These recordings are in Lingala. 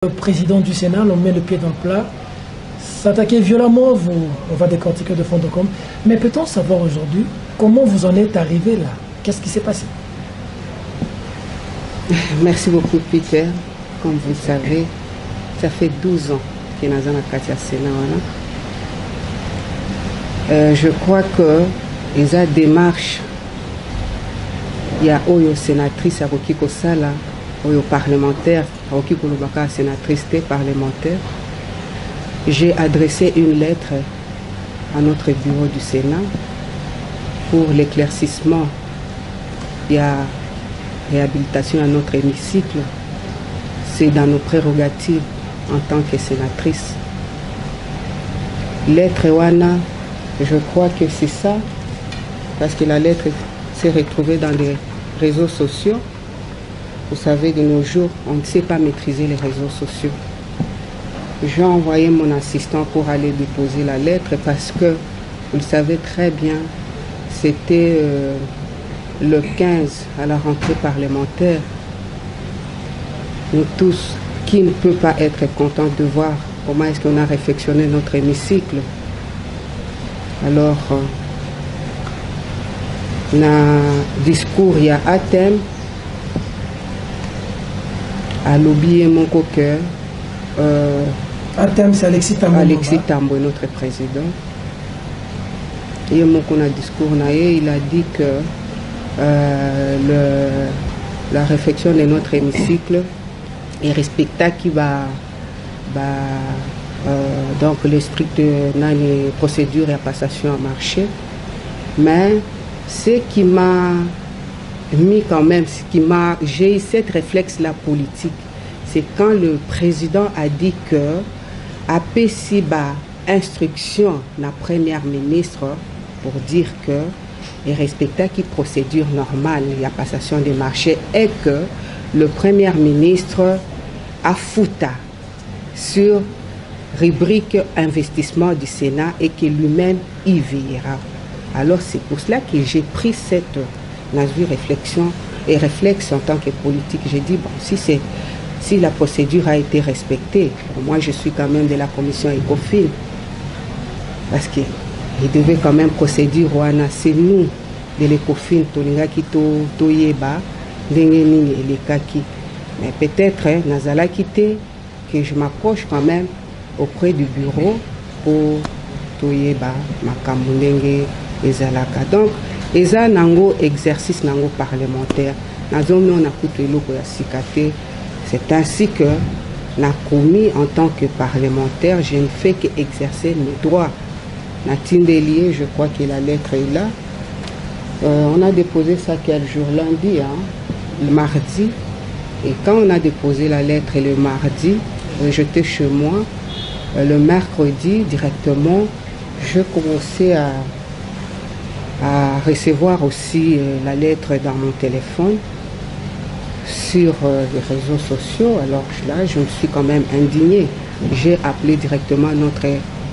Le président du Sénat, on met le pied dans le plat, s'attaquer violemment, on va décortiquer de fond en comble. Mais peut-on savoir aujourd'hui comment vous en êtes arrivé là? Qu'est-ce qui s'est passé? Merci beaucoup Peter. Comme vous le savez, ça fait 12 ans que nous sommes à Katia Sénat. Je crois que les démarches, il y a une sénatrice à Rokiko Sala, aux parlementaires, à sénatrice parlementaire, j'ai adressé une lettre à notre bureau du Sénat pour l'éclaircissement et la réhabilitation à notre hémicycle. C'est dans nos prérogatives en tant que sénatrice. Lettre Wana, je crois que c'est ça, parce que la lettre s'est retrouvée dans les réseaux sociaux. Vous savez, de nos jours, on ne sait pas maîtriser les réseaux sociaux. J'ai envoyé mon assistant pour aller déposer la lettre parce que, vous le savez très bien, c'était le 15 à la rentrée parlementaire. Nous tous, qui ne peut pas être content de voir comment est-ce qu'on a réfectionné notre hémicycle. Alors, dans le discours, il y a un thème. À l'oublier mon coqueur. Un thème, c'est Alexis Tambo. Alexis Tambo, notre président. Et mon discours, il a dit que la réflexion de notre hémicycle est respectable qui va donc l'esprit de les procédures et la passation à marché. Mais ce qui m'a mis quand même, j'ai eu cette réflexe la politique, c'est quand le président a dit que après si instruction la première ministre pour dire que il respectait qui procédure normale, il y a passation des marchés et que le premier ministre a foutu sur rubrique investissement du Sénat et que lui-même y veillera. Alors c'est pour cela que j'ai pris cette réflexion et réflexe en tant que politique. J'ai dit, bon, si la procédure a été respectée, moi je suis quand même de la commission ECOFIN, parce qu'il devait quand même procéder, c'est nous de l'ECOFIN, mais peut-être, Nazala quitté, que je m'approche quand même auprès du bureau pour Toyeba, Makamulenge et Zalaka. Donc, et ça, nango exercice nango parlementaire. C'est ainsi que n'a commis en tant que parlementaire, je ne fais qu'exercer mes droits. Natindelier, je crois que la lettre est là. On a déposé ça quel jour? Lundi, hein? Le mardi. Et quand on a déposé la lettre le mardi, j'étais chez moi. Le mercredi, directement, je commençais à recevoir aussi la lettre dans mon téléphone sur les réseaux sociaux. Alors là, je me suis quand même indignée. J'ai appelé directement notre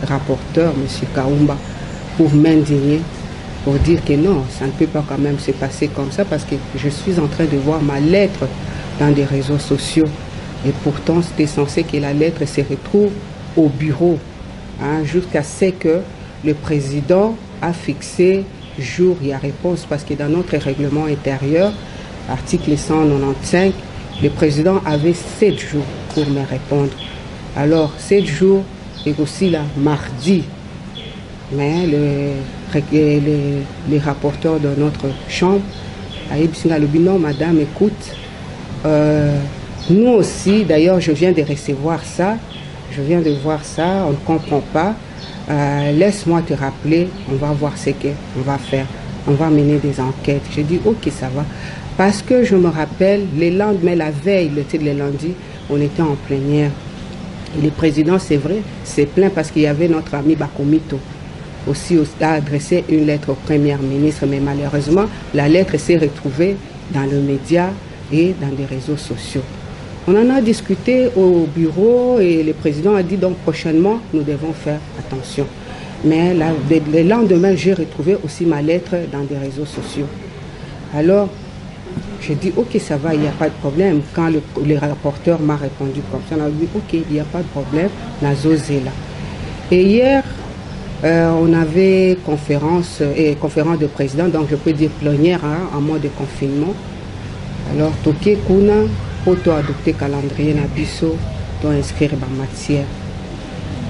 rapporteur, M. Kaumba, pour m'indigner, pour dire que non, ça ne peut pas quand même se passer comme ça parce que je suis en train de voir ma lettre dans des réseaux sociaux. Et pourtant, c'était censé que la lettre se retrouve au bureau, hein, jusqu'à ce que le président a fixé jour il y a réponse, parce que dans notre règlement intérieur, article 195, le président avait 7 jours pour me répondre. Alors 7 jours et aussi là mardi, mais les rapporteurs de notre chambre a dit non madame, écoute, nous aussi, d'ailleurs je viens de recevoir ça, je viens de voir ça, on ne comprend pas. Laisse-moi te rappeler, on va voir ce qu'on va faire, on va mener des enquêtes. J'ai dit ok, ça va, parce que je me rappelle les lendemains, la veille, le lundi, on était en plénière. Et le président, c'est vrai, s'est plaint parce qu'il y avait notre ami Bakomito aussi a adressé une lettre au premier ministre, mais malheureusement la lettre s'est retrouvée dans le média et dans les réseaux sociaux. On en a discuté au bureau et le président a dit donc prochainement nous devons faire attention. Mais le lendemain, j'ai retrouvé aussi ma lettre dans des réseaux sociaux. Alors, J'ai dit, ok, ça va, il n'y a pas de problème. Quand le rapporteur m'a répondu comme ça, on a dit, ok, il n'y a pas de problème, Nazozé là. Et hier, on avait conférence de président, donc je peux dire plénière, hein, en mode de confinement. Alors, Toké Kuna, pour adopter le calendrier Nabiso, doit inscrire ma matière.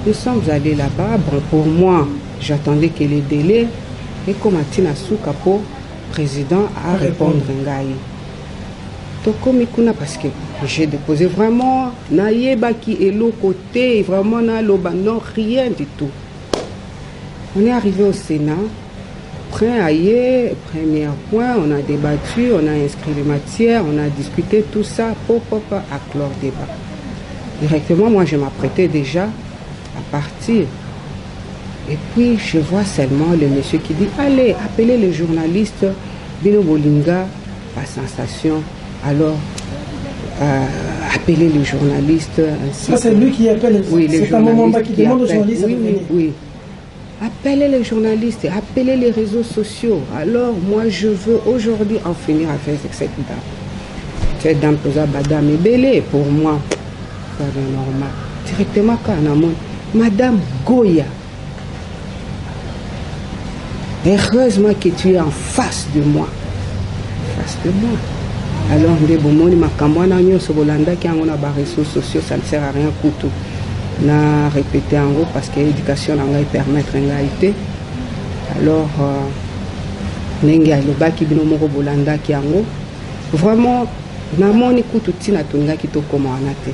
Nous sommes allés là-bas. Bon, pour moi, j'attendais que les délais, et comme Atina Soukapo, président, a répondre Ngaï. Toko Mikuna, parce que j'ai déposé vraiment, Naïeba qui est l'autre côté, vraiment, non, rien du tout. On est arrivé au Sénat, premier point, on a débattu, on a inscrit les matières, on a discuté tout ça pour à clore débat. Directement, moi, je m'apprêtais déjà à partir. Et puis, je vois seulement le monsieur qui dit, allez, appelez les journalistes, Bino Bolinga, pas sensation. Alors, appelez les journalistes. Ça, c'est lui qui appelle. Oui, c'est un moment qui demande aux journalistes. Oui. Appelez les journalistes, appelez les réseaux sociaux. Alors, moi, je veux aujourd'hui en finir avec cette dame. Cette dame, Madame Ebele, pour moi, c'est normal. Directement, quand on a Madame Goya. Heureusement que tu es en face de moi. Alors, on a réseaux sociaux, ça ne sert à rien couteau. On a répété en gros parce que l'éducation va permettre une réalité. Alors, vraiment, namoni kutu tina tunga kito koma anate.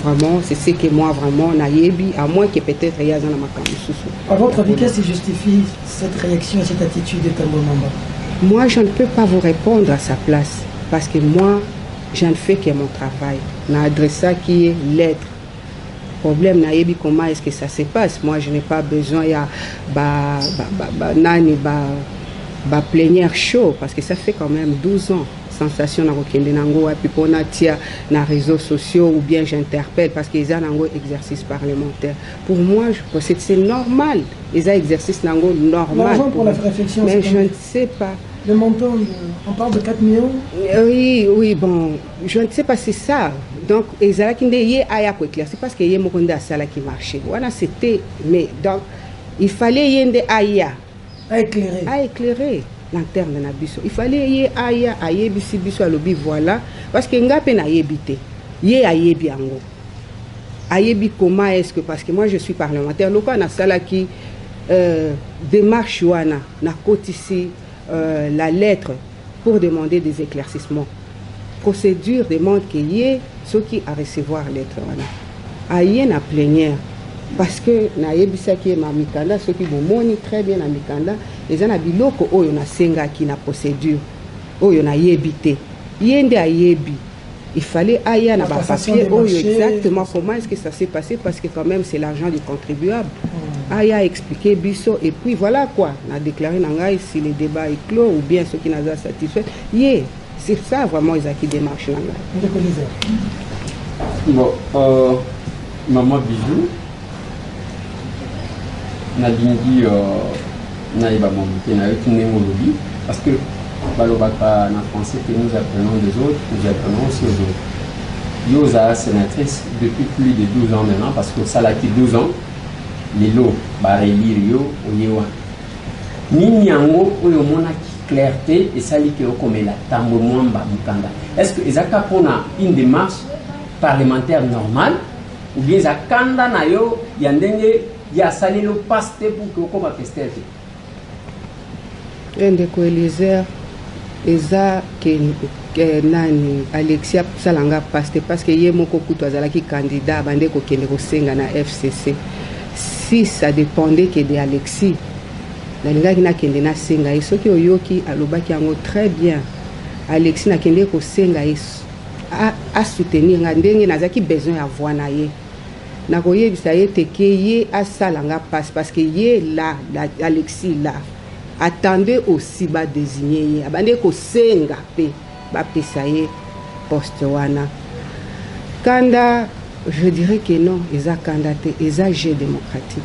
Vraiment, c'est ce que moi vraiment naïbi, à moins que peut-être il y a un makambu. À votre avis, qu'est-ce qui justifie cette réaction et cette attitude de Tambo Mamba? Moi, je ne peux pas vous répondre à sa place parce que moi, je ne fais que mon travail. Na adressa qui est lettre. Problème naïbi, comment est-ce que ça se passe? Moi, je n'ai pas besoin ya plénière chaud parce que ça fait quand même 12 ans. Sensation na kokende nango et puis pour natia na réseaux sociaux ou bien j'interpelle parce qu'ils ont un exercice parlementaire. Pour moi, je pense que c'est normal. Ils ont exercice nango normal. Pour la réflexion, mais je ne sais pas. Le montant, on parle de 4 millions. Oui, bon, je ne sais pas si c'est ça. Donc, ils ont éclairci. C'est parce qu'il y a un sala qui marchait. Voilà, c'était. Mais donc, il fallait y ait aya à éclairer. Lanterne na biso. Il fallait y aya ayebisi biso alobi voilà parce que ngape na yebité. Ye ayebi ango. Ayebi comment est-ce que parce que moi je suis parlementaire loka na sala qui démarche wana na kotisi la lettre pour demander des éclaircissements. Procédure demande qu'il y ait ceux qui a recevoir lettre wana. Aye na plénière. Parce que na yebisa ki ma mikanda ceux qui bomoni très bien na mikanda les ana biloko oyo na senga ki na procédure oyo na yebité yende ayebi il fallait aya na ba papier oyo exactement comment est-ce que ça s'est passé parce que quand même c'est l'argent du contribuable aya expliquer biso et puis voilà quoi na déclaré nangai si le débat est clos ou bien ceux qui n'a pas satisfait c'est ça vraiment ils a qui démarche nangai bon maman Bijou Nadingi naïba mombité na lobby parce que balobaka na français que nous apprenons des autres, nous apprenons aussi aux autres. Yosa sénatrice depuis plus de 12 ans maintenant parce que ça l'a été 12 ans. Les lots barélire yo oyewa. Nini yango oyo mona clarté et ça li que comme la tambo mwamba mukanda. Est-ce que ezaka pona une démarche parlementaire normale ou bien zakanda na yo yandenge il y a salé le pasteur pour que comme pasteur. Ndeko Eliezer eza que nani Alexia salanga pasteur parce que yé moko kutu azalaki candidat bande ko kende ko senga na FCC. Si ça dépendait que de Alexis nalinga kina kende na senga et soki oyoki alobaki yango très bien. Alexis na kende ko senga a soutenir ndenge nazaki besoin ya voix na ye. Nakoyebisa ye teke ye asalanga passe parce que ye là Alexis là attendez aussi ba désigner ye abande ko senga pe ba pesa ye poste wana kanda je dirais que non eza candidat eza jeu démocratique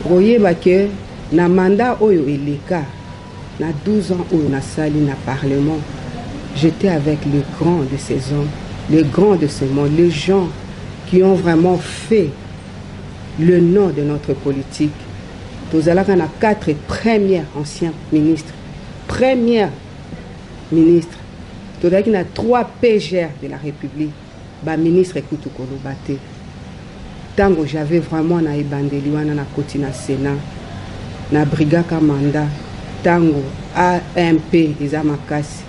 oyeba que na mandat oyo eleka na 12 ans où on a sali na parlement, j'étais avec les grands de ces hommes, les grands de ce monde, les gens qui ont vraiment fait le nom de notre politique. Nous avons 4 premiers anciens ministres. Première ministre. Nous avons 3 PGR de la République. Ba ministre Ekutu Kolobate. Tango j'avais vraiment na ibandeliwana na koti na Sénat, na brigaka mandat, tango AMP eza makasi,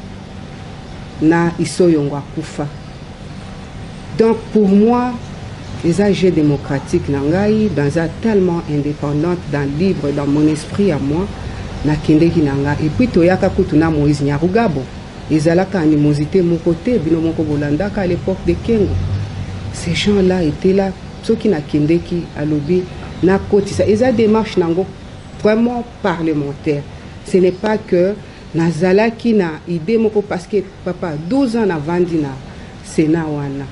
na isoyongo akufa. Donc pour moi, les AG démocratiques nangai, dans un tellement indépendante, dans libre, dans mon esprit à moi, na kendeki nanga. Et puis toyaka kutuna Moïse Nyarugabo. Ezalaka animosité mon côté, bino moko bolandaka à l'époque de Kengo. Ces gens-là étaient là. Ceux qui na kendeki à lobby, na koti ça. Eza démarche nango vraiment parlementaire. Ce n'est pas que nazalaki na idée moko parce que papa 12 ans na vandi na Sénat wana.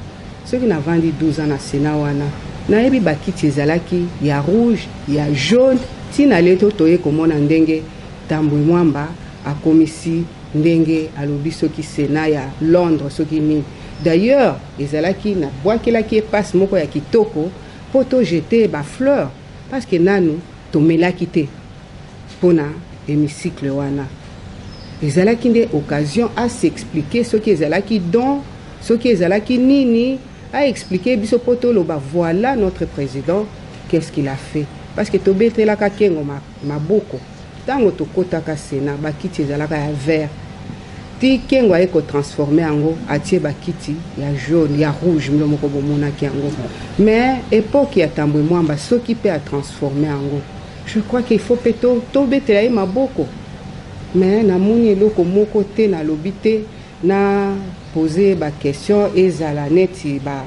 Ceux qui na vandi 12 ans na Sénat wana. Na yebi bakiti ezalaki ya rouge, ya jaune, tina leto toye komona ndenge Tambwe Mwamba a komisi ndenge alobi soki Sénat ya Londres soki ni. D'ailleurs, ezalaki na bwakelaki passe moko ya kitoko poto jeter ba fleur parce que nanu tomelaki te pona hémicycle wana. Ezalaki nde occasion à s'expliquer ce qui ezalaki don, ce qui ezalaki nini, à expliquer biso poto loba voilà notre président qu'est-ce qu'il a fait parce que tobetelaka kengo maboko tango tokotaka Sénat bakiti ezalaka ya vert. Ti kengo eko transformé ango atie bakiti ya jaune ya rouge milo moko bomona ki ango. Mais époque ya Tambwe Mwamba soki pe a transformé ango. Je crois qu'il faut peto to betela maboko. Mais na moni eloko moko te na lobité na poser ba question ezala neti ba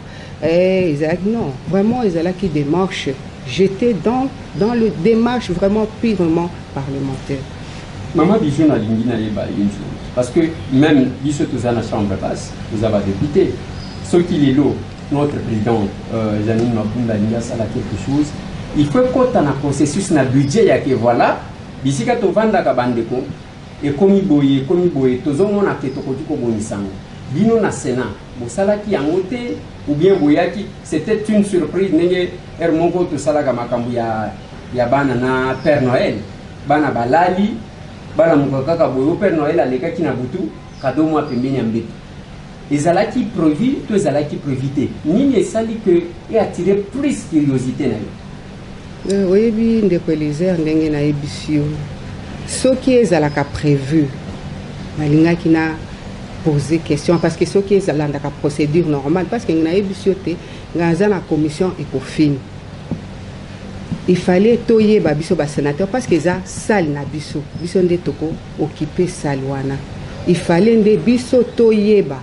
non, vraiment ezala qui démarche. J'étais dans le démarche vraiment purement parlementaire. Maman Bijou na lingi na yeba une chose. Parce que même biso tous à la chambre basse, vous avez député. Ce qui est là, notre président Janine Mapunda Linga ça quelque chose. Il faut qu'on ait un processus na budget ya que voilà, d'ici que tu vends la bandeko et comme boye, tous on a que to ko bonisango. Bino na Sénat, bo sala ki angote ou bien boyaki, c'était une surprise nenge ermongo to sala ka makambu ya bana na Père Noël. Bana balali bana mukaka boyo Père Noël aleka ki na butu kado mwa pembeni ya mbeto. Ezalaki prévu, to ezalaki prévité. Nini esali que et attirer plus curiosité na yo. Oui, bi ndeko Eliezer ndenge na ebisio. Ce qui ezalaka prévu. Malingaki na poser question parce que ce qui ezalaka procédure normale parce que na ebisio te ngaza na commission ECOFIN. Il fallait toyer biso ba sénateur parce que ça salle na biso nde toko occuper salle wana. Il fallait nde biso toyer ba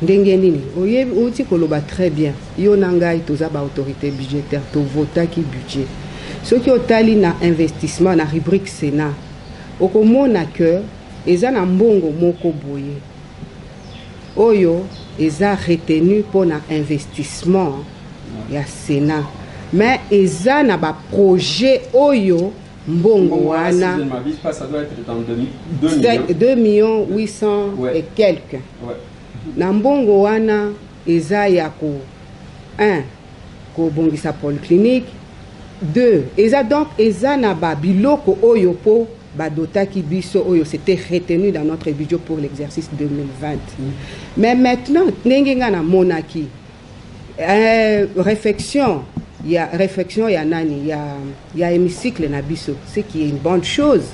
ndenge nini oyebi uti koloba très bien yo nangai toza ba autorité budgétaire to vota ki budget ce qui otali na investissement na rubrique Sénat okomona que eza na mbongo moko boye oyo eza retenu pour na investissement ya Sénat. Mais eza na ba projet oyo mbongo wana ça doit être dans 2 millions 800 et quelques. Ouais. Na mbongo wana eza ya ko 1 ko bongisa polyclinique 2 eza donc eza na ba biloko oyo po badotaki biso oyo c'était retenu dans notre budget pour l'exercice 2020. Mais maintenant ndenge nga na monaki réflexion ya nani ya hémicycle na biso ce qui est une bonne chose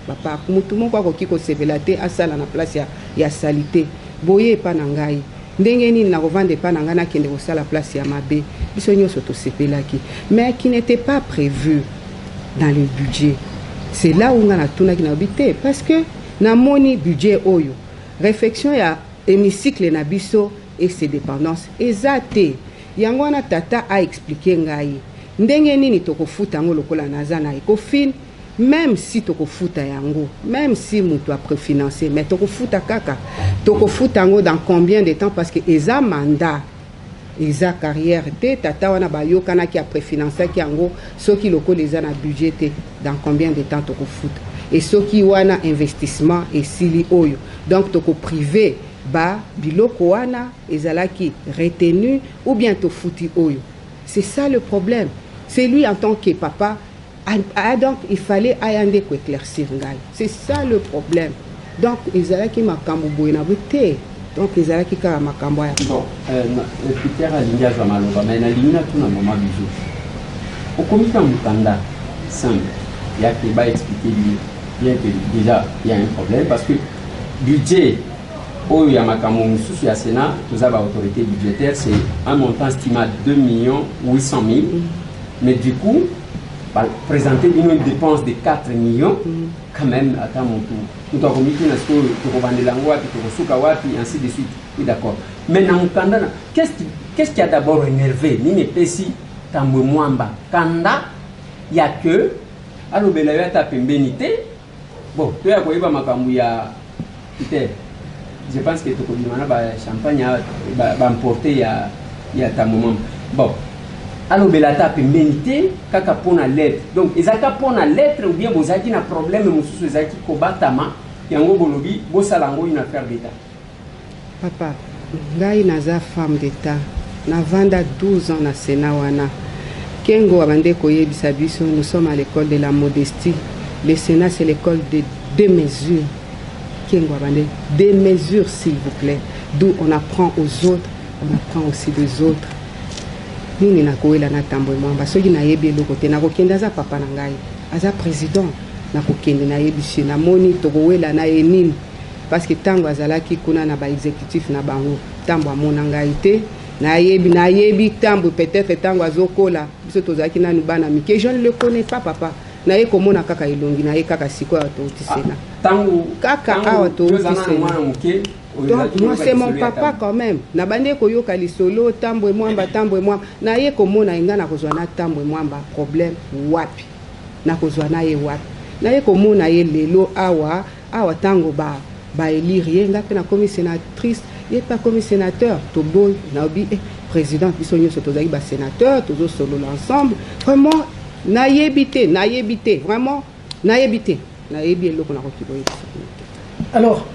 papa mutu moko ko kiko sebelate asala na place ya salité boye pa na ngai ndenge nini na kovande pa na ngana kende ko sala place ya mabe biso nyoso to sepelaki mais qui n'était pas prévu dans le budget. C'est là où on a tout na bité parce que na moni budget oyo réflexion ya hémicycle na biso et ses dépendances ezate yango wana tata a expliqué ngai ndenge nini tokofuta ngo lokola naza na ECOFIN même si tokofuta yango même si mutu a préfinancé mais tokofuta kaka tokofuta ngo dans combien de temps parce que eza mandat eza carrière te tata wana bayokana ki a préfinancé ki yango soki lokola eza na budget te dans combien de temps tokofuta et ceux qui wana investissement et sili oyo donc toko privé ba biloko wana ezalaki retenu ou bien to futi oyo. C'est ça le problème. C'est lui en tant que papa donc il fallait ayande ko éclaircir ngai. C'est ça le problème. Donc ezalaki makambo boye na bote. Donc ezalaki ka makambo ya bon Peter alingi azwa maloba mais na lingina tout na mama bijou okomika mukanda simple ya que ba expliquer bien que déjà il y a un problème parce que budget oyo ya makambo mususu ya Sénat tous ba autorité budgétaire c'est un montant estimé de 2 800 000 mais du coup présenter une dépense de 4 millions quand même à mon tour. Tout en comité, ainsi de suite. Oui, d'accord. Mais dans le Kanda, qu'est-ce qui a d'abord énervé? Nini pesi tambo mwamba. Kanda, il n'y a que alors belaya ta pembenité. Bon, tu as quoi makambu ya Peter. Je pense que tu connais ba champagne ba emporter ya ta moment. Bon. Alors belata pembenité kaka pona lettre. Donc ezaka pona lettre ou bien bozaki na problème mususu ezaki kobatama yango bolobi bosalango une affaire d'état. Papa, ngai naza femme d'état. Na vanda 12 ans na Sénat wana. Kengo abande koyebisa biso, nous sommes à l'école de la modestie. Le Sénat c'est l'école de deux mesures. Kengo abande des mesures s'il vous plaît. D'où on apprend aux autres, on apprend aussi des autres. Nini nakoela na tambo mwamba soki na yebi eloko te nakokende aza papa na ngai aza président nakokende na yebisi na moni tokowela na ye nini parce que tango azalaki kuna na ba exécutif na bango tambo amona ngai te na yebi tambo peut-être tango azokola biso tozalaki nanu bana mike je ne le connais pas papa na ye komona kaka elongi na ye kaka sikoyo atouti Sénat tango kaka awa touti Sénat. Donc moi c'est mon papa quand même. Na bande koyoka lisolo tambo mwamba na ye komona inga na kozwa na tambo mwamba problème wapi. Na kozwa na ye wapi. Na ye komona ye lelo awa tango ba élire ye nga na comme sénatrice, ye pas comme sénateur to boy na obi président biso nyoso tozaki ba sénateur tozo solo l'ensemble. Vraiment na yebité vraiment na yebité. Na yebi eloko na kokiboye. Alors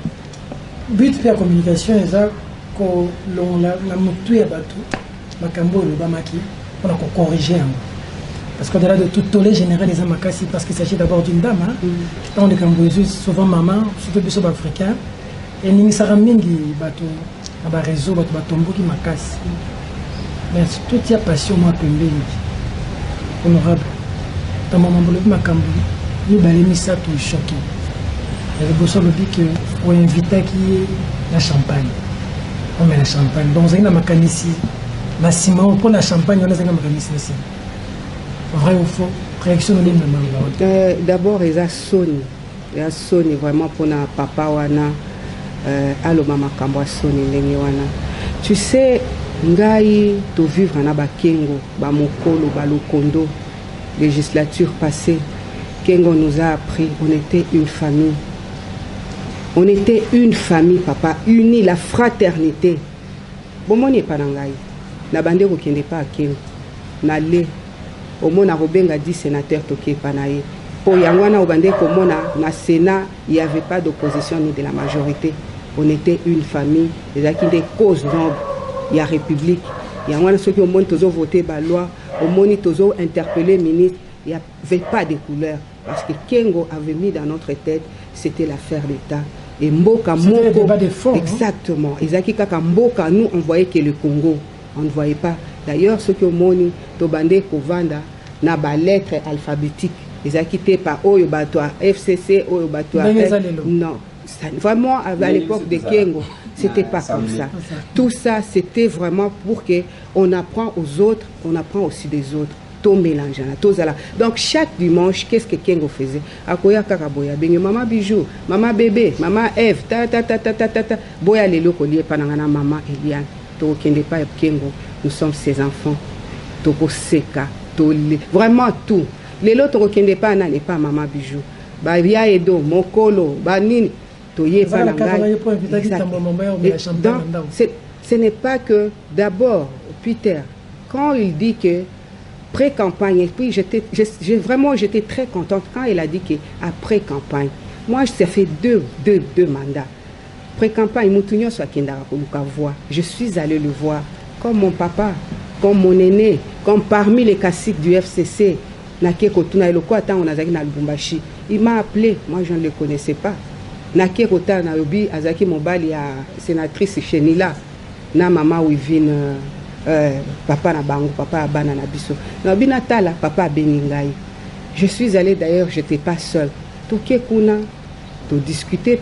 but de la communication est ça que la moto ya bateau makambo le bamaki on a corrigé parce qu'on a de tout tollé général les amakasi parce qu'il s'agit d'abord d'une dame dans les Cambodgiens souvent maman surtout les sud africains et ni sara mingi bateau na ba réseau bateau batombo qui makasi mais tout y a passion moi pembeni honorable dans maman le makambo ni balemi ça tout choqué. Il y a le bosseur dit que pour inviter qui la champagne. On met la champagne. Donc, on a ma canisse. La ciment, on prend la champagne, on a ma canisse ici. Vrai ou faux? Réaction de l'île. D'abord, il y a Sony. Il y a Sony vraiment pour na papa wana. Allo mama kambwa Sony lengi wana. Tu sais, ngai to vivre na ba Kengo, ba mokolo, ba lokondo, législature passée. Kengo nous a appris, on était une famille. On était une famille, papa, unie, la fraternité. Bon, mon n'est pas dans l'aïe. La bande qui n'est pas à Kengo. N'allez. Au monde a Robenga 10 sénateurs toqués panaï. Pour Yangwana au bande comme na Sénat, il n'y avait pas d'opposition ni de la majorité. On était une famille. Les qui des causes nobles. Il y a République. Yangwana ceux qui au monde tous ont voté par loi. Au monde tous ont interpellé ministre. Il n'y avait pas de couleur. Parce que Kengo avait mis dans notre tête, c'était l'affaire d'État. Et Mboka Moko, exactement. Ezaki Kaka Mboka, nous on voyait que le Congo, on ne voyait pas. D'ailleurs, ceux qui ont moni, Tobande Kovanda, n'a pas lettre alphabétique. Ezaki te pas Oyo Batoa, FCC, Oyo Batoa. Non, vraiment à l'époque de Kengo, c'était pas comme ça. Tout ça, c'était vraiment pour que on apprend aux autres, on apprend aussi des autres. Tout mélangeant, tout ça là. Donc chaque dimanche, qu'est-ce que Kengo faisait? Akoya kakaboya, bengi maman bijou, maman bébé, maman Eve, boya lelo kolié panangana maman Eliane. To kende pas Kengo, nous sommes ses enfants. Toko seka, toli, vraiment tout. Lelo to kende pas na n'est pas maman bijou. Ba via edo, mokolo, ba nini, to ye pananga. Donc ce n'est pas que d'abord Peter quand il dit que après campagne, et puis j'étais très contente quand elle a dit qu'après campagne, moi ça fait deux mandats. Après campagne, je suis allée le voir comme mon papa, comme mon aîné, comme parmi les caciques du FCC. Il m'a appelé, moi je ne le connaissais pas. Nake Kota Nayobi, Azaki Mobali, sénatrice Chenila, na maman Wivine, papa na bango, papa abana na biso. Nayobi Natala, papa Beningai. Je suis allée d'ailleurs, je n'étais pas seule. Toke Kuna, to discuter,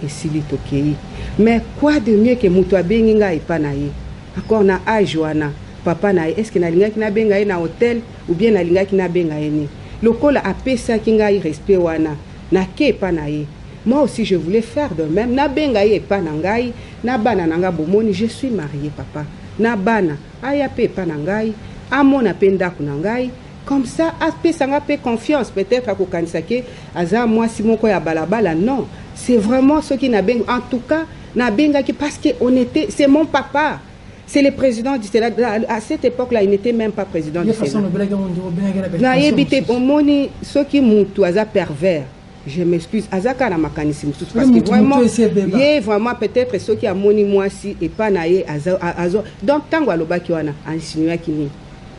et Sili Tokei. Mais quoi de mieux que Moutoua Beningai Panaye? Encore na Ajoana, papa na est-ce que na linga ki na benga na hôtel ou bien na linga ki na benga ni? Lokola apesa kingai respect wana, na ke Panaye. Moi aussi, je voulais faire de même. Na bengaye et panangai, na bana nanga bomoni, je suis mariée, papa. Na bana, ayape panangai, amona penda kunangai. Comme ça, ape sanga pe confiance, peut-être à kokanisake, aza moi si mon koya balabala, non. C'est vraiment ce qui n'a benga. En tout cas, na benga qui parce qu'on était, c'est mon papa. C'est le président du Sénat. À cette époque-là, il n'était même pas président du Sénat. Na yebite omoni, ceux qui moutou, aza pervers. Je m'excuse, Azaka na makanisi parce que vraiment, vraiment peut-être ceux qui a moni moi si et pas naïe azo. Donc tango aloba ki wana insinué kini.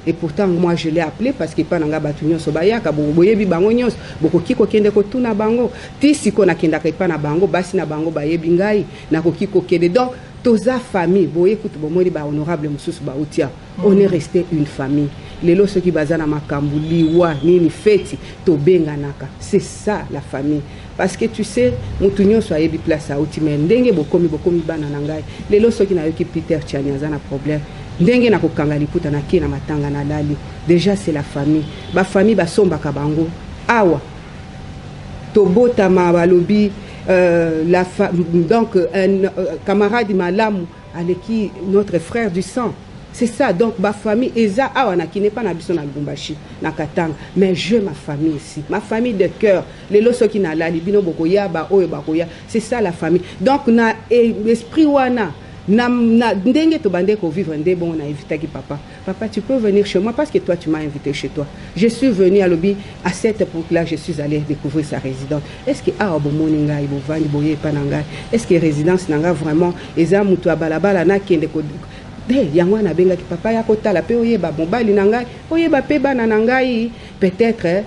Et pourtant moi je l'ai appelé parce que pas nanga batunyo sobaya ka boye bi bango nyos boko kiko kende ko tuna bango ti siko na kenda ka pa na bango basi na bango baye bingai na ko kiko kende. Donc toza famille boye kutu bomori ba honorable mususu ba utia. On est resté une famille. Les lots qui bazana makambuli wa nini feti to benga naka. C'est ça la famille. Parce que tu sais, mutunyo so ayebi place à outi mais ndenge bokomi bana nangai. Les lots qui na yoki Peter Tchaniaza na problème. Ndenge na kokanga liputa na kina matanga na lali. Déjà c'est la famille. Ba famille ba somba kabango. Awa. Tobota ma balobi donc un camarade Malamu avec qui notre frère du sang. C'est ça, donc ma famille, Eza Awana qui n'est pas nabiso na Lubumbashi, na Katanga, mais je ma famille ici, ma famille de cœur, les loso qui na la libino bokoya ba oyo bakoya, c'est ça la famille. Donc na esprit wana na ndenge to bande ko vivre ndé bon on a invité qui papa. Papa, tu peux venir chez moi parce que toi tu m'as invité chez toi. Je suis venu à Lobi à cette époque-là, je suis allé découvrir sa résidence. Est-ce que ah bo moninga ibo vandi boye pananga? Est-ce que résidence nanga vraiment Eza mutu balabala na kende ko yango na benga ki papa ya kotala pe oyeba mobali na ngai oyeba pe bana na ngai peut-être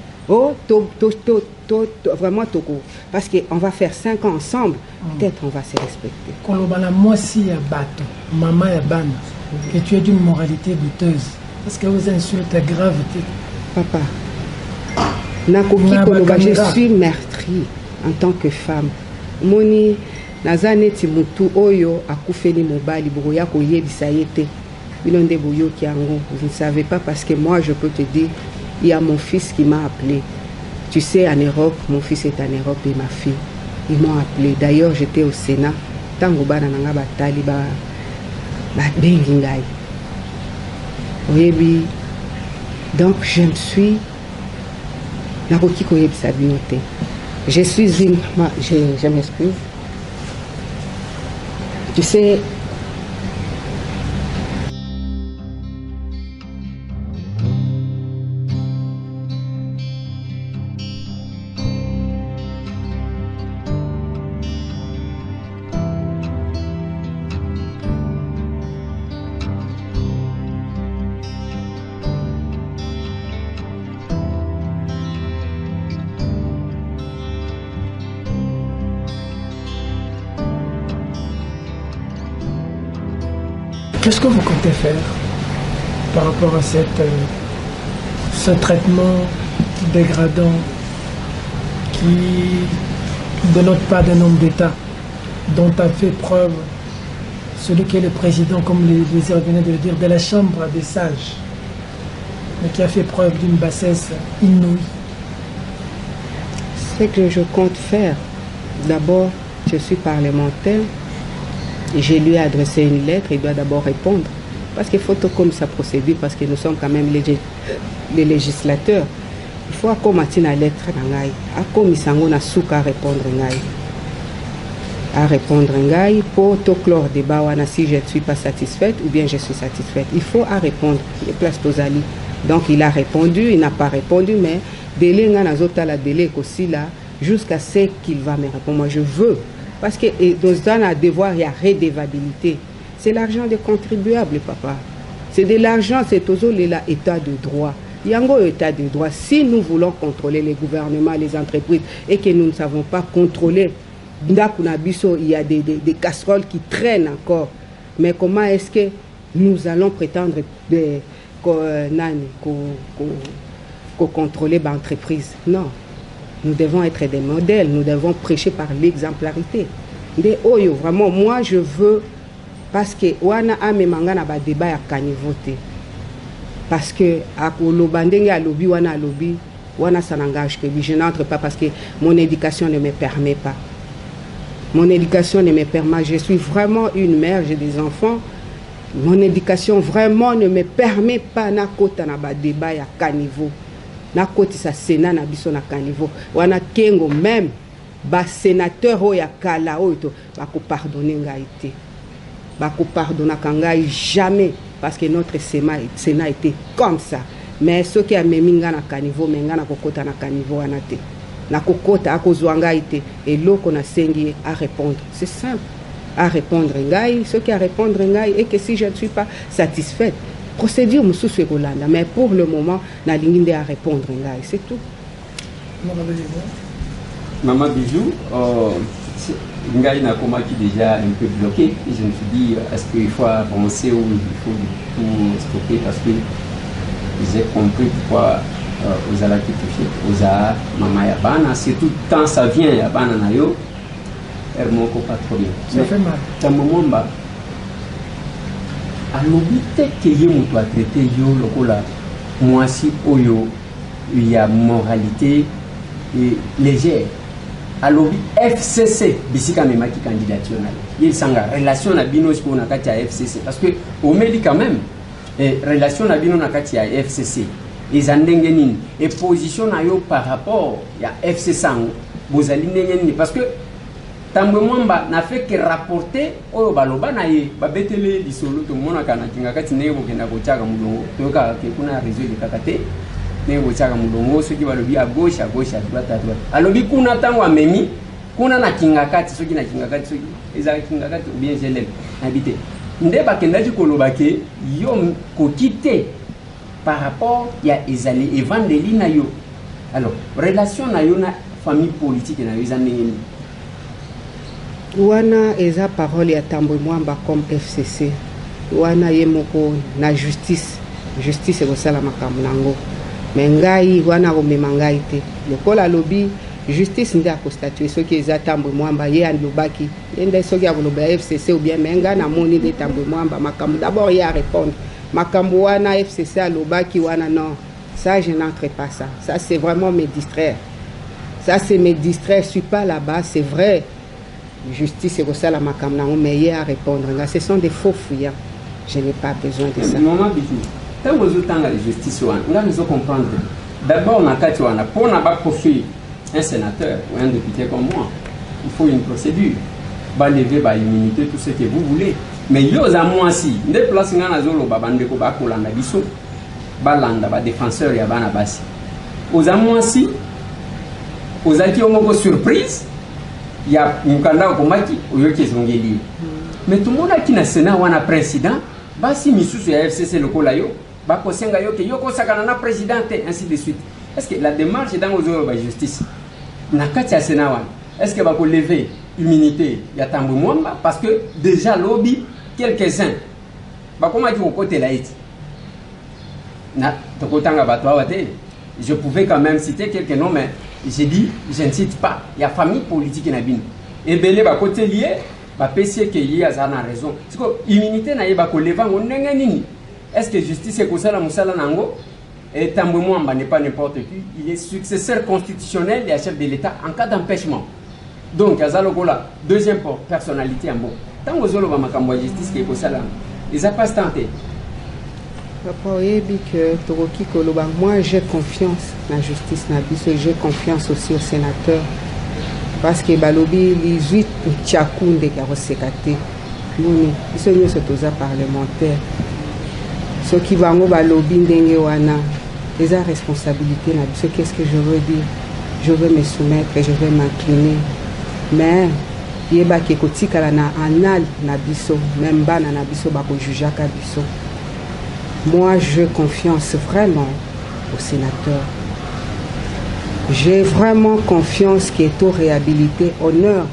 vraiment toko parce que on va faire 5 ans ensemble peut-être on va se respecter kolobana moisi ya bato mama ya bana que tu es d'une moralité douteuse parce que vous insultez grave papa nakoki koloba je suis meurtrie en tant que femme moni nazaneti mutu oyo akufeli mobali boya koyebisa yete bilonde boyo kiango vous ne savez pas parce que moi je peux te dire il y a mon fils qui m'a appelé tu sais en Europe mon fils est en Europe et ma fille ils m'ont appelé d'ailleurs j'étais au Sénat tango bana nanga batali ba bengi ngai oyebi donc je me suis nakoki koyebisa binote je suis une je m'excuse. Tu sais, qu'est-ce que vous comptez faire par rapport à ce traitement dégradant qui ne dénote pas d'un homme d'État dont a fait preuve celui qui est le président, comme les venait de le dire, de la Chambre des sages, mais qui a fait preuve d'une bassesse inouïe? Ce que je compte faire, d'abord, je suis parlementaire. Je lui ai adressé une lettre, il doit d'abord répondre. Parce qu'il faut comme sa procédure, parce que nous sommes quand même les législateurs. Il faut accompagner la lettre à répondre pour clore débat si je ne suis pas satisfaite ou bien je suis satisfaite. Il faut à répondre. Les places Tozali. Donc il a répondu, il n'a pas répondu, mais délai n'a la délai aussi là, jusqu'à ce qu'il va me répondre. Moi je veux, parce que dans un devoir, il y a redevabilité. C'est l'argent des contribuables, papa. C'est de l'argent, c'est toujours l'état de droit. Il y a un état de droit. Si nous voulons contrôler les gouvernements, les entreprises, et que nous ne savons pas contrôler, il y a des casseroles qui traînent encore. Mais comment est-ce que nous allons prétendre contrôler l'entreprise? Non. Nous devons être des modèles, nous devons prêcher par l'exemplarité. Vraiment, moi je veux, parce que wana amemanga na ba débat ya kanivoté. Parce que à lobandenge à lobby wana lobby wana ça n'engage que je n'entre pas parce que mon éducation ne me permet pas. Mon éducation ne me permet pas. Je suis vraiment une mère, j'ai des enfants. Mon éducation vraiment ne me permet pas na kota na ba débat ya kanivo. Na koti sa sénat na biso na kanivo. Wana kengo même ba sénateur o ya kala o to ba ko pardonner ngaité. Ba ko pardonner kangai jamais parce que notre Sénat était comme ça. Mais ce qui a meminga na kanivo menga na kokota na kanivo anate. Na kokota akozwanga ite et loko na sengi à répondre. C'est simple. À répondre ngai, ce qui a répondre ngai et que si je ne suis pas satisfaite, procédure mususu ekolanda. Mais pour le moment, na linginde à répondre ngai, c'est tout. Maman Bijou, Ngai n'a qui déjà un peu bloqué. Et je me suis dit, est-ce qu'il faut avancer ou il faut tout stopper parce que j'ai compris pourquoi aux alakitufi, aux a mama yabana, c'est tout le temps ça vient yabana nayo, hermoko pas trop bien. Ça fait mal. Dans mon moment, à l'obité que yo doit traiter yo lokola, moi si oyo, il y a moralité et légère. Alors FCC bisika memaki candidature na il sanga relation na bino ko na kati ya FCC parce que au médi quand même relation na bino na kati ya FCC ezandenge nini et position na yo par rapport ya FCC sango bozali ndenge nini parce que tambo mwamba na fait que rapporter oyo baloba na ye babetele lisolo to mona kana kinga kati ndenge bokenda kochaka mulongo to ka kuna réseau de kakate nebo chaka mulongo soki balobi à gauche à droite à droite alobi kuna tango amemi kuna na kingakati soki na kingakati soki eza kingakati bien gelel habité nde bakendaki koloba ke yo kokite par rapport ya ezali evangeli na yo alors relation na yo na famille politique na yo eza ndenge wana eza parole ya Tambo Mwamba comme FCC wana ye moko na justice ekosala makambo nango mais ngai wana komema ngai te lokola lobi justice nde akostatue soki eza Tambo Mwamba ye alobaki ye nde soki akoloba FCC ou bien mais ngai namoni nde Tambo Mwamba makambo d'abord ye a répondre makambo wana FCC alobaki wana non ça je n'entre pas ça c'est vraiment me distraire je suis pas là-bas c'est vrai justice ekosala makambo nango mais ye a répondre nga ce sont des faux fuyants je n'ai pas besoin de ça. Tant que vous avez la justice, nous devons comprendre. D'abord, pour poursuivre un sénateur ou un député comme moi, il faut une procédure. Lever, immunité, tout ce que vous voulez. Mais il y a moi aussi, des places dans la zone où défenseur et basi. Aux amours aussi, aux acquis au surprise, il y a un candidat au Maki, au Yokezongeli. Mais tout le monde qui n'a Sénat ou un président, basi misusu ya FCC lokola yo bako senga yo ke yoko sakana na présidente ainsi de suite. Est-ce que la démarche dans aux justice na kati ya Sénat wana est-ce que bako lever immunité ya Tambo Mwamba parce que déjà lobby quelques-uns bako maki ko côté la iti na tokotanga batwa wate je pouvais quand même citer quelques noms mais j'ai dit je ne cite pas il y a famille politique na bino et belé bako te lié PC que y a raison. C'est que l'immunité n'a pas lever est-ce que justice est comme ça la musala nango et Tambo Mwamba n'est pas n'importe qui, il est successeur constitutionnel et chef de l'État en cas d'empêchement. Donc Azalogola, deuxième personnalité en bon. Tant que Zolo va makambo justice qui est comme ça là, ils n'ont pas tenté. Papa Oyebi que Toroki Koloba, moi j'ai confiance dans la justice nabiso, j'ai confiance aussi au sénateur. Parce que balobi les 8 tchakounde qui a resécaté nous sommes tous parlementaires Ce qui va nous balobi ndenge wana, les responsabilités na biso. Qu'est-ce que je veux dire? Je veux me soumettre, je veux m'incliner. Mais yeba ke kotikala na anal na biso, même bana na biso ba ko jujaka biso. Moi, je confiance vraiment au sénateur. J'ai vraiment confiance qu'il est au réhabilité, honneur.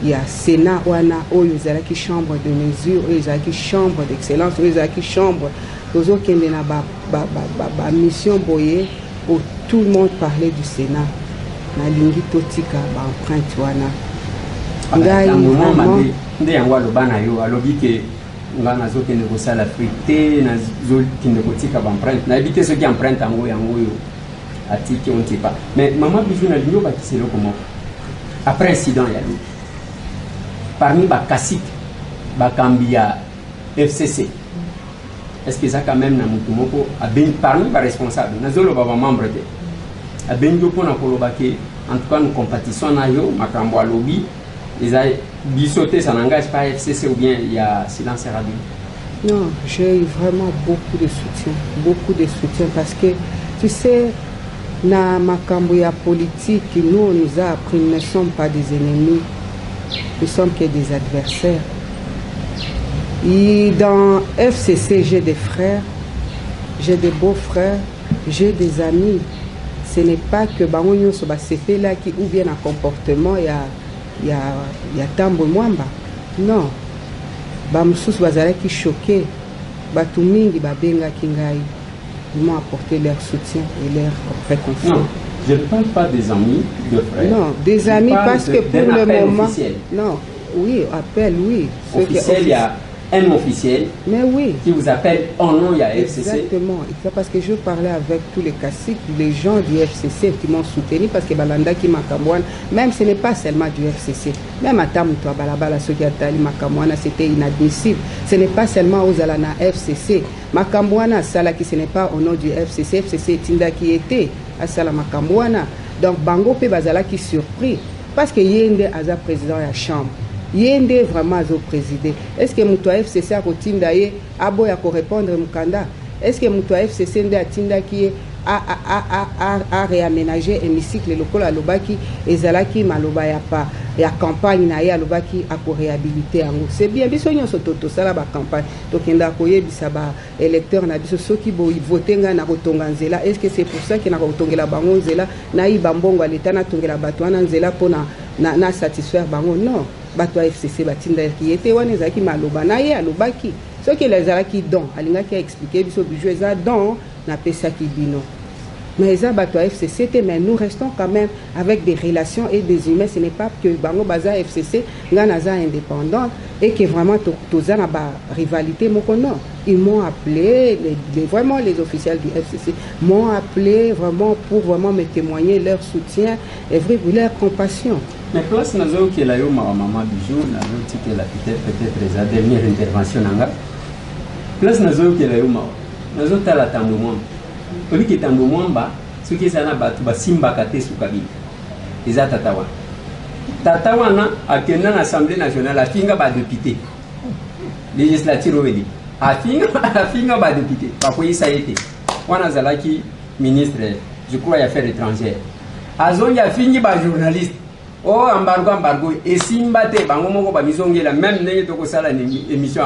Il y a Sénat, Ouana, Oyozala qui chambre de mesure, Oyozala qui chambre d'excellence, Oyozala qui chambre. Aux autres qui ont mission boye pour tout le monde parler du Sénat. Na lingi totika ba empreinte wana. Ngai vraiment ndé yango alobana yo alobi ke ngana zo ke négocier la frité na zo ki négocie ba empreinte na éviter ce qui empreinte yango yo atiki on ne sait pas. Mais maman Bijou na lingo ba kiselo comment après incident ya lui. Parmi ba kasik ba kambia FCC. Est-ce que ça quand même na mutu moko a ben parmi ba responsable na zolo ba membre de a ben yo pona koloba ke en tout cas nous compétition na yo makambo a lobby ils a bisoté ça n'engage pas FCC ou bien il y a silence radio. Non, j'ai eu vraiment beaucoup de soutien parce que tu sais na makambo ya politique nous on nous a appris nous ne sommes pas des ennemis, nous sommes que des adversaires. Et dans FCC, j'ai des frères, j'ai des beaux-frères, j'ai des amis. Ce n'est pas que Bangonyo Soba fait là qui ou bien un comportement, il y a Tambo Mwamba. Non. Bamsous Bazara qui choqué, Batumingi Babenga Kingai. Ils m'ont apporté leur soutien et leur réconfort. Non, je ne parle pas des amis, de frères. Non, des amis parce que pour le moment. Officiel. Non, oui, appel, oui. Officiel, il y a un officiel mais oui. Qui vous appelle en nom, il y a FCC. Exactement. Parce que je parlais avec tous les caciques, les gens du FCC qui m'ont soutenu parce que Balanda qui Makamouane, même ce n'est pas seulement du FCC, même à Tamoutoua, Balabala, Sokiatali, Makamouana, c'était inadmissible. Ce n'est pas seulement aux Alana FCC. Makamouana, Sala qui ce n'est pas au nom du FCC, FCC Tinda qui était à Sala Makamouana. Donc Bango Pe Bazala qui surpris parce que Yende Aza président de la chambre. Yende vraiment au président. Est-ce que Moutoua FCC a continué à répondre à Mukanda? Est-ce que Moutoua FCC a réaménagé l'hémicycle local à Lobaki et Zalaki Maloba ya pas la campagne na ya Lobaki a réhabiliter ango. C'est bien biso nyonso toto sala ba campagne to kenda koyebisa ba électeur na biso soki bo voter nga na kotonga nzela. Est-ce que c'est pour ça que na kotongela bango nzela na iba mbongo l'état na tongela bato na nzela pona na satisfaire bango? Non. Bato FCC batinda qui était wana zaki maloba na ye alobaki ce que les zalaki don alinga qui a expliqué biso bijou za don na pesa ki bino mais ça bato FCC mais nous restons quand même avec des relations et des humains. Ce n'est pas que bango baza FCC ngana za indépendant et que vraiment toza na ba rivalité moko non. Ils m'ont appelé vraiment les officiels du FCC m'ont appelé vraiment pour vraiment me témoigner leur soutien et leur compassion. Mais place nazo qui la yo maman Bijou nazo tike la peut-être la dernière intervention nanga place nazo qui la yo nazo tala tambo mwamba oli ki tambo mwamba soki sana batu basimba kate sukabi eza tatawa na akenda na Assemblée nationale afinga ba député législature obedi afinga ba député ba koyisa yete wana zalaki ministre je crois ya affaires étrangères azongi afingi ba journaliste. Oh, embargo, et Simbate, Bango Bamizongela, même n'est pas ça l'émission.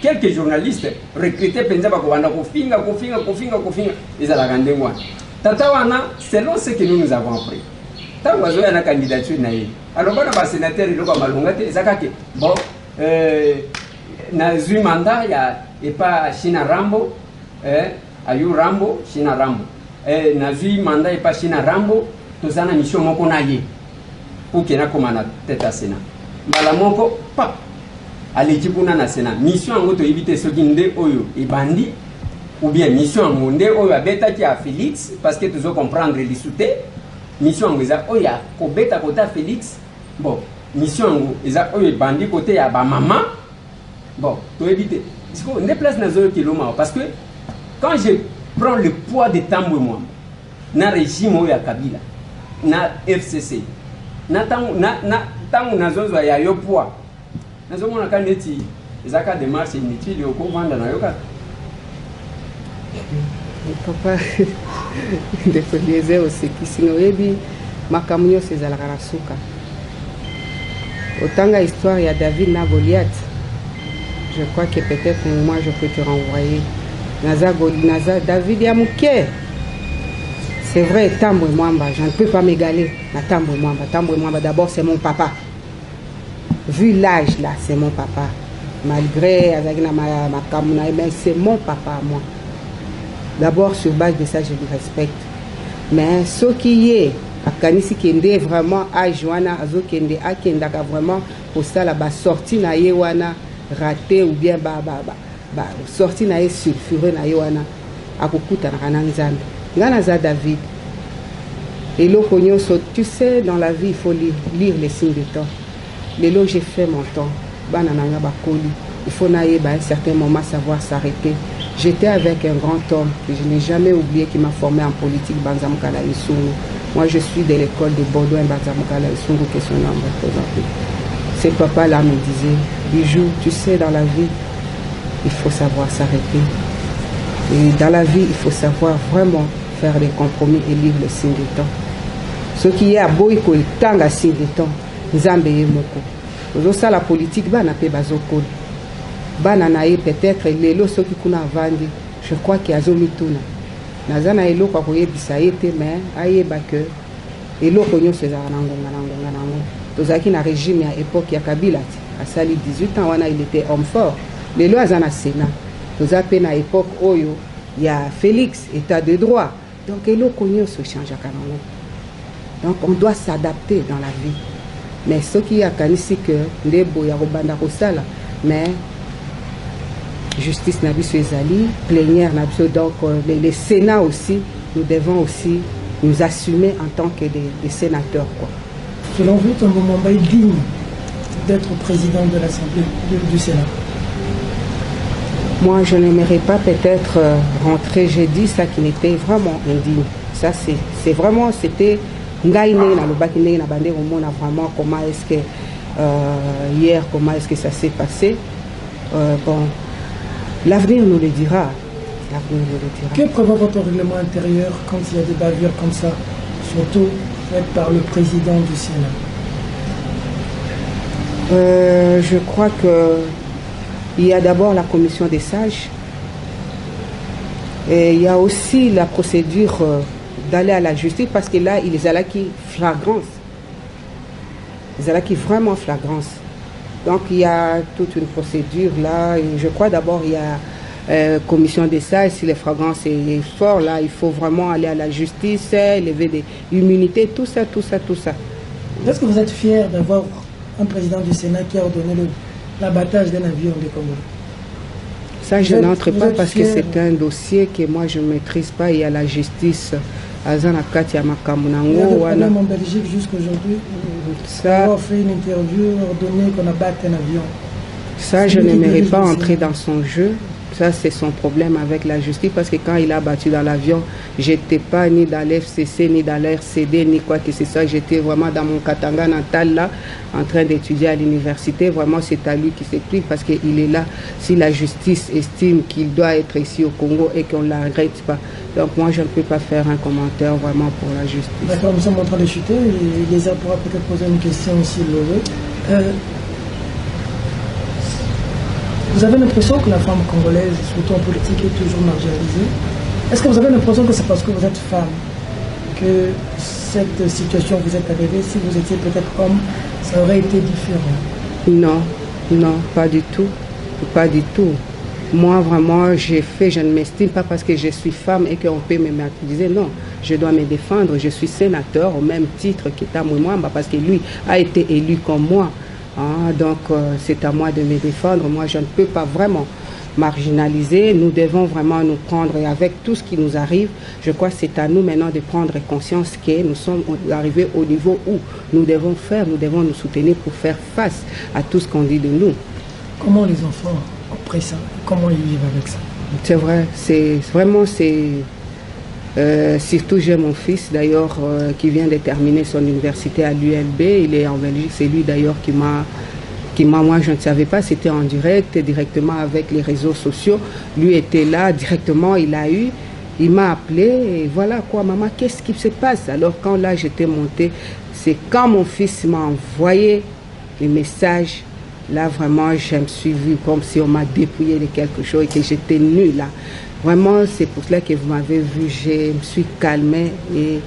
Quelques journalistes recrutés Penzaba Kowanda, Kofinga, ils ont la grande moi. Tatawana, selon ce que nous avons appris. Tawazo a la candidature naïve. Alors, on a un sénateur, il a malongate, Zakake. Bon, na zui mandat, il y a et pas China Rambo, Ayu Rambo, China Rambo. Na zui mandat et pas China Rambo. Tous en mission moko na ye pour que na komana tête à Sénat bala moko pap allez kuna na Sénat mission ngo to éviter ce ginde oyo et bandi ou bien mission monde oyo abeta ki a Félix parce que tu dois comprendre les soute mission ngo za oyo ko beta kota Félix bon mission ngo eza oyo bandi côté ya ba maman bon to éviter parce que place na zo kiloma parce que quand je prends le poids de Tambo moi na régime oyo ya Kabila na FCC na tangu nazozo ya yo poa nazomona kaneti Les cas de démarche inutile, au cours vendre dans le cas. Papa, de Eliezer aussi, qui sinon, ma camion c'est à la Rasuka. Autant que l'histoire, il y a David na Goliath. Je crois que peut-être moi je peux te renvoyer. Naza David Yamouké. C'est vrai, Tambo Mwamba, je ne peux pas m'égaler. Tambo Mwamba, d'abord c'est mon papa. Vu l'âge là, c'est mon papa. Malgré mais c'est mon papa moi. D'abord sur base de ça je le respecte. Mais ce qui est à Kanisi Kende vraiment à Joana Azo Kende à Kendaka vraiment pour ça là bas sorti na yewana raté ou bien sorti na ye sulfureux na yewana akukuta na kananzambe. Nganaza David. Et tu sais, dans la vie, il faut lire les signes de temps. Les lots, j'ai fait mon temps. Il faut à un certain moment savoir s'arrêter. J'étais avec un grand homme que je n'ai jamais oublié qui m'a formé en politique, Banzamukala Isungu. Moi, je suis de l'école de Bordeaux, Banzamukala Isungu, qui est son nom représenté. Ce papa-là me disait, Bijou, tu sais, dans la vie, il faut savoir s'arrêter. Et dans la vie, il faut savoir vraiment faire des compromis et lire le signe du temps. Ce qui est à Boïko, il tang à signe du temps. Nzambe moko. Ozosa la politique, ba na pe bazoko. Ba na nae peut-être lelo ce qui kuna vandi. Je crois qu'il y a zomituna. Nazana elo kwa koyebisa yete mais ayeba que elo konyo sezara nango. Tozaki na régime à époque ya Kabila. À Sali 18 ans wana il était homme fort. Lelo azana Sénat. Tozape na époque oyo il y a Félix, état de droit. Donc, il se change à Kanango. Donc, on doit s'adapter dans la vie. Mais ce qui a ici que les boya robanda kosala, mais justice nabiso ezali, plénière nabiso, donc les sénats aussi, nous devons aussi nous assumer en tant que des sénateurs, quoi. Selon vous, Tambo Mwamba est digne d'être président de l'Assemblée du Sénat? Moi, je n'aimerais pas peut-être rentrer, j'ai dit ça qui n'était vraiment indigne. Ça, c'est vraiment, c'était vraiment comment est-ce que hier, comment est-ce que ça s'est passé. Bon, l'avenir nous le dira. L'avenir nous le dira. Que prévoit votre règlement intérieur quand il y a des bavures comme ça, surtout faites par le président du Sénat? Je crois que il y a d'abord la commission des sages et il y a aussi la procédure d'aller à la justice parce que là, il y a qui flagrance. Il y a qui vraiment flagrance. Donc il y a toute une procédure là. Et je crois d'abord il y a commission des sages, si les flagrances est fort là, il faut vraiment aller à la justice, lever des immunités, tout ça. Est-ce que vous êtes fier d'avoir un président du Sénat qui a ordonné l'abattage d'un avion de Congo? Ça, je n'entre pas parce que c'est un dossier que moi je ne maîtrise pas. Il y a la justice. Il y a des problèmes en Belgique jusqu'aujourd'hui. Ça a fait une interview, ordonné qu'on abatte un avion. Ça, je n'aimerais pas entrer dans son jeu. Ça, c'est son problème avec la justice parce que quand il a battu dans l'avion, j'étais pas ni dans l'FCC, ni dans l'RCD, ni quoi que ce soit. J'étais vraiment dans mon Katanga natal là, en train d'étudier à l'université. Vraiment, c'est à lui qui s'explique parce qu'il est là. Si la justice estime qu'il doit être ici au Congo et qu'on ne l'arrête pas. Donc moi, je ne peux pas faire un commentaire vraiment pour la justice. D'accord, nous sommes en train de chuter. Lézard pourra peut-être poser une question aussi, Loré. Vous avez l'impression que la femme congolaise, surtout en politique, est toujours marginalisée? Est-ce que vous avez l'impression que c'est parce que vous êtes femme que cette situation vous est arrivée? Si vous étiez peut-être homme, ça aurait été différent? Non, pas du tout. Pas du tout. Moi, vraiment, je ne m'estime pas parce que je suis femme et qu'on peut me martyriser. Non, je dois me défendre. Je suis sénateur au même titre qu'État Mwamba parce que lui a été élu comme moi. Donc, c'est à moi de me défendre. Moi, je ne peux pas vraiment marginaliser. Nous devons vraiment nous prendre, et avec tout ce qui nous arrive, je crois que c'est à nous maintenant de prendre conscience que nous sommes arrivés au niveau où nous devons nous soutenir pour faire face à tout ce qu'on dit de nous. Comment les enfants, après ça, comment ils vivent avec ça? C'est vrai, surtout j'ai mon fils d'ailleurs qui vient de terminer son université à l'ULB, il est en Belgique, c'est lui d'ailleurs qui moi je ne savais pas, c'était en direct, directement avec les réseaux sociaux. Lui était là, directement, il m'a appelé, et voilà quoi, maman, qu'est-ce qui se passe? Alors quand là j'étais montée, c'est quand mon fils m'a envoyé les messages, là vraiment je me suis vue comme si on m'a dépouillé de quelque chose et que j'étais nue là. Vraiment, c'est pour cela que vous m'avez vu, je me suis calmée et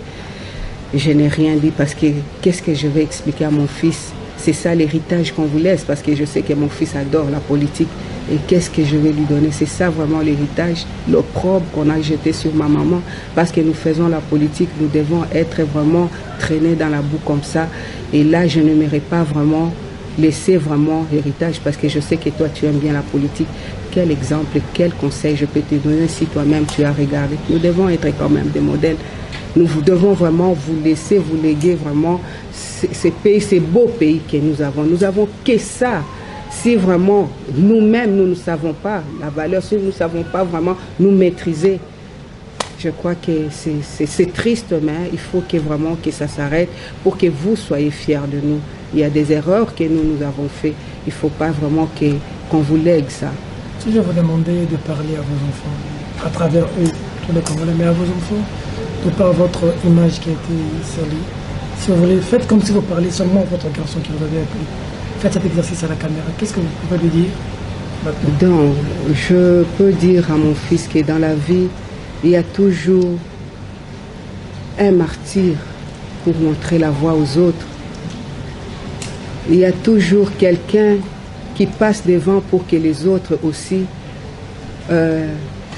je n'ai rien dit parce que qu'est-ce que je vais expliquer à mon fils? C'est ça l'héritage qu'on vous laisse, parce que je sais que mon fils adore la politique. Et qu'est-ce que je vais lui donner? C'est ça vraiment l'héritage, l'opprobre qu'on a jeté sur ma maman. Parce que nous faisons la politique, nous devons être vraiment traînés dans la boue comme ça. Et là, je n'aimerais pas vraiment laisser vraiment l'héritage, parce que je sais que toi, tu aimes bien la politique. Quel exemple, quel conseil je peux te donner si toi-même tu as regardé? Nous devons être quand même des modèles. Nous devons vraiment vous laisser, vous léguer vraiment ces pays, ces beaux pays que nous avons. Nous avons que ça. Si vraiment nous-mêmes, nous ne savons pas la valeur, si nous ne savons pas vraiment nous maîtriser, je crois que c'est triste, mais il faut que vraiment que ça s'arrête pour que vous soyez fiers de nous. Il y a des erreurs que nous avons faites. Il ne faut pas vraiment qu'on vous lègue ça. Si je vous demandais de parler à vos enfants, à travers eux, tous les Congolais, mais à vos enfants, de par votre image qui a été salie, si vous voulez, faites comme si vous parliez seulement à votre garçon qui vous avait appelé. Faites cet exercice à la caméra. Qu'est-ce que vous pouvez lui dire maintenant? Donc, je peux dire à mon fils que dans la vie, il y a toujours un martyr pour montrer la voie aux autres. Il y a toujours quelqu'un qui passe devant pour que les autres aussi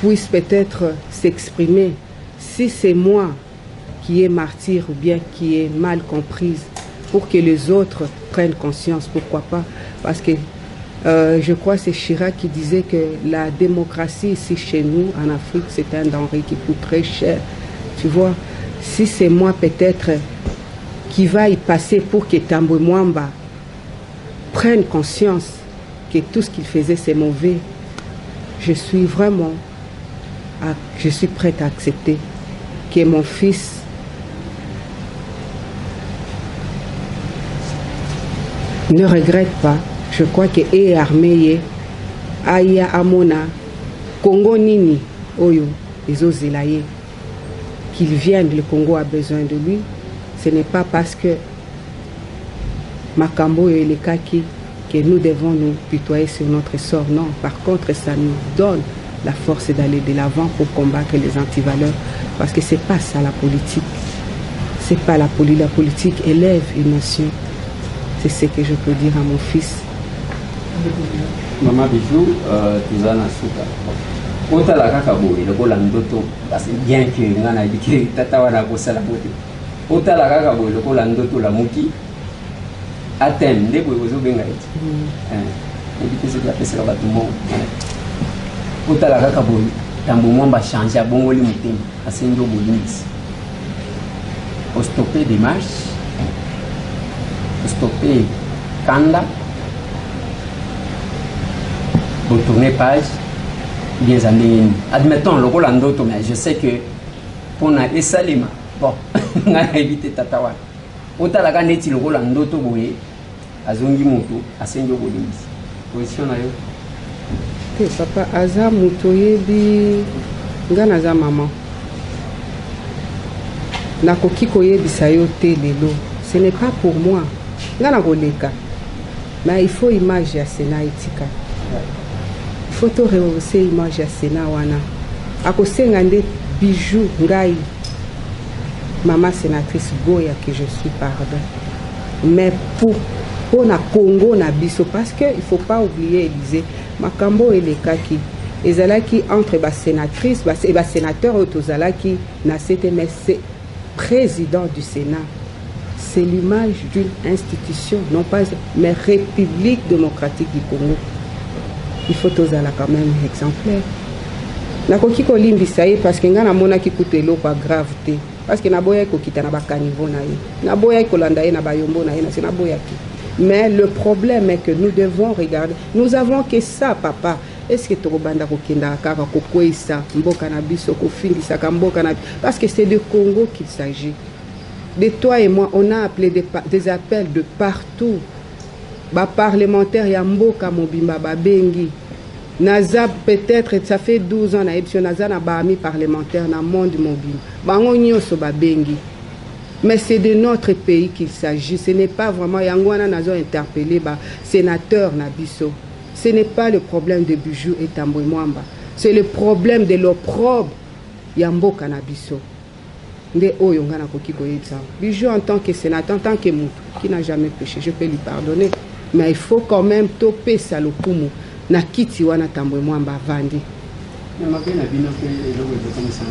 puissent peut-être s'exprimer. Si c'est moi qui est martyr ou bien qui est mal comprise, pour que les autres prennent conscience, pourquoi pas? Parce que je crois que c'est Chirac qui disait que la démocratie ici chez nous, en Afrique, c'est un denrée qui coûte très cher. Tu vois, si c'est moi peut-être qui va y passer pour que Tambwe Mwamba prenne conscience que tout ce qu'il faisait c'est mauvais, je suis prête à accepter que mon fils ne regrette pas. Je crois que est armé aya amona Congo nini oyo ezozelaye qu'il vienne, le Congo a besoin de lui. Ce n'est pas parce que Makambo et les Kaki que nous devons nous pitoyer sur notre sort. Non, par contre, ça nous donne la force d'aller de l'avant pour combattre les antivaleurs. Parce que c'est pas ça la politique. C'est pas la politique. La politique élève une nation. C'est ce que je peux dire à mon fils. Maman Bijou, tu as nasuka. Ota la kaka boy, le kola ndoto, parce que bien que ngana dike tata wana kosala bote. Ota la kaka boy, le kola ndoto la muki. Atem, de boy ozo benga iti. Et puis c'est la pesa ba tout monde. Ota la kaka boy, Tambwe Mwamba changer a bongoli mutima, asenjo bolimisi. Au stopper des marches, au stopper Kanda, au tourner page, bien années. Admettons, le rôle en d'autres, mais je sais que pour na esalima, bon, on a évité tatawa. Autant la gagne le rôle en d'autres, boye, azongi moto, asenjo bolimisi. Position na yo. Papa, aza mutoye bi ngana za maman. Nakoki koyebisa yo te lelo. Ce n'est pas pour moi. Ngana koleka. Mais il faut image ya Sénat etika. Il faut to rehausser image ya Sénat wana. Akosenga nde Bijou ngai. Maman sénatrice Boya que je suis pardon. Mais pour na Congo na biso, parce que il faut pas oublier Élysée Makambo et les Kaki ezalaki entre ba sénatrice et ba sénateur otozalaki na CTMS président du Sénat. C'est l'image d'une institution, non pas mais République démocratique du Congo. Il faut tozala quand même exemplaire. Nakoki kolimbisa ye parce que ngana mona ki kutelo kwa gravité. Parce que naboya ko kita na bakanivo na ye. Naboya ko landa ye na bayombo na ye na sina boya ki. Mais le problème est que nous devons regarder. Nous avons que ça, papa. Est-ce que tu as parce que c'est de Congo qu'il s'agit. De toi et moi, on a appelé des appels de partout. ba parlementaire ya mboka mobimba babengi naza peut-être ça fait 12 ans na epsio naza na ba ami parlementaire na monde mobile bango nyonso babengi. Mais c'est de notre pays qu'il s'agit. Ce n'est pas vraiment Yangwana nazo interpellé ba sénateur na biso. Ce n'est pas le problème de Bijou et Tambwe Mwamba. C'est le problème de l'opprobre Yamboka na biso. Nde oyo ngana koki koyetsa. Bijou en tant que sénateur, en tant que moutou qui n'a jamais péché, je peux lui pardonner. Mais il faut quand même toper ça le kumu na kiti wana Tambwe Mwamba vandi. Mais ma belle a bien fait le comme ça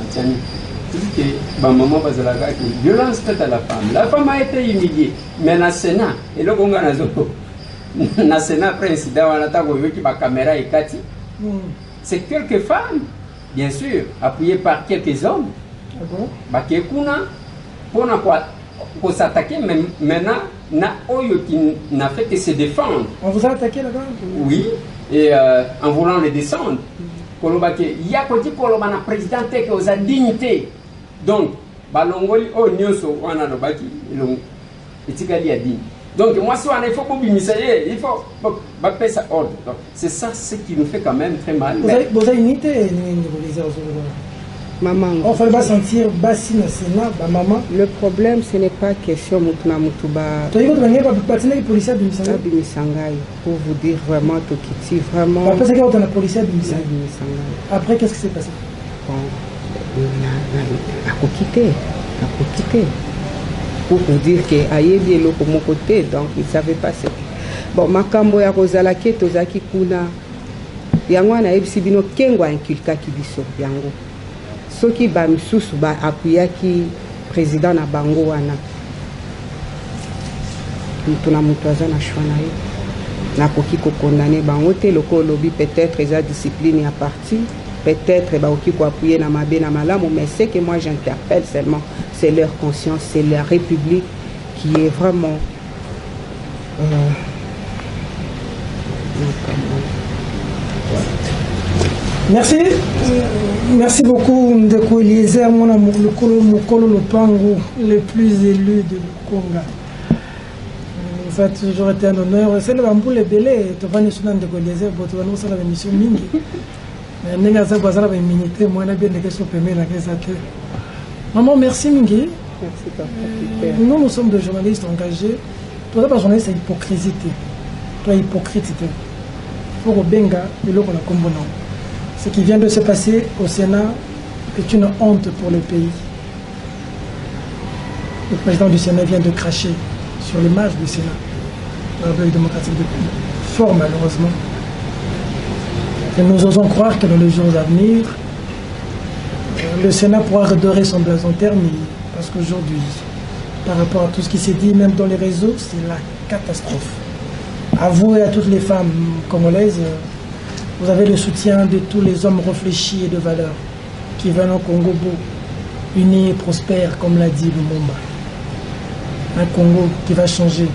que maman bazalaka violence faite à la femme. La femme a été humiliée. Mais dans le Sénat, et là, on a dans le Sénat, après incident, on a vu que la caméra est kati. C'est quelques femmes, bien sûr, appuyées par quelques hommes. Qui pour s'attaquer, mais maintenant, qui n'a fait que se défendre. On vous a attaqué là-bas? Oui, et en voulant les descendre. Il y a un président qui a dignité. Donc, balongoli o nyoso wana no baki etikali a dit. Donc moi si on il faut bimisayer, il faut baper ça ordre. C'est ça ce qui nous fait quand même très mal. Vous avez unité maman. On fait pas sentir bassi na Sénat ba maman. Le problème ce n'est pas question mutuna mutuba. Toi vous venez pas patiner policier de Bisangai pour vous dire vraiment tout qui vraiment. Après c'est quand on a policier de Bisangai. Après qu'est-ce qui s'est passé? Bon. À quitter pour vous dire que ayebi eloko mon côté donc il savait pas ce bon makambo ya kozala ke tozaki kuna yango na ebisi bino kengo inculka ki biso yango soki ba misusu ba apuyaki président na bango wana tuna mutu aza na choix na ye nakoki kokondane bango te loko lobi peut-être eza discipline ya parti. Peut-être qu'ils vont appuyer dans ma bien malamu, mais ce que moi j'interpelle seulement, c'est leur conscience, c'est la République qui est vraiment. Merci. Merci beaucoup, Ndeko Eliezer, mon amour, le Mokolo Lopango, le plus élu de Conga. Ça a toujours été un honneur. C'est le bambou le belé, tu vas nous soutenir Ndeko Eliezer, tu vas nous faire la mission Mingi. Maman, merci Mingi. Merci. Nous sommes des journalistes engagés. Toi, pas journaliste, c'est hypocrisie. Toi, hypocrite. Il faut que Benga et l'autre la combattent. Ce qui vient de se passer au Sénat est une honte pour le pays. Le président du Sénat vient de cracher sur l'image du Sénat, la République démocratique du pays. Fort malheureusement. Et nous osons croire que dans les jours à venir, le Sénat pourra redorer son blason thermique. Parce qu'aujourd'hui, par rapport à tout ce qui s'est dit, même dans les réseaux, c'est la catastrophe. À vous et à toutes les femmes congolaises, vous avez le soutien de tous les hommes réfléchis et de valeur qui veulent un Congo beau, uni et prospère, comme l'a dit Lumumba. Un Congo qui va changer,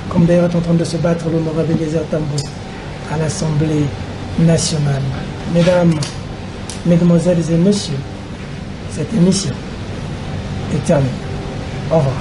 comme d'ailleurs est en train de se battre l'honorable Eliezer Tambwe à l'Assemblée nationale. Mesdames, Mesdemoiselles et Messieurs, cette émission est terminée. Au revoir.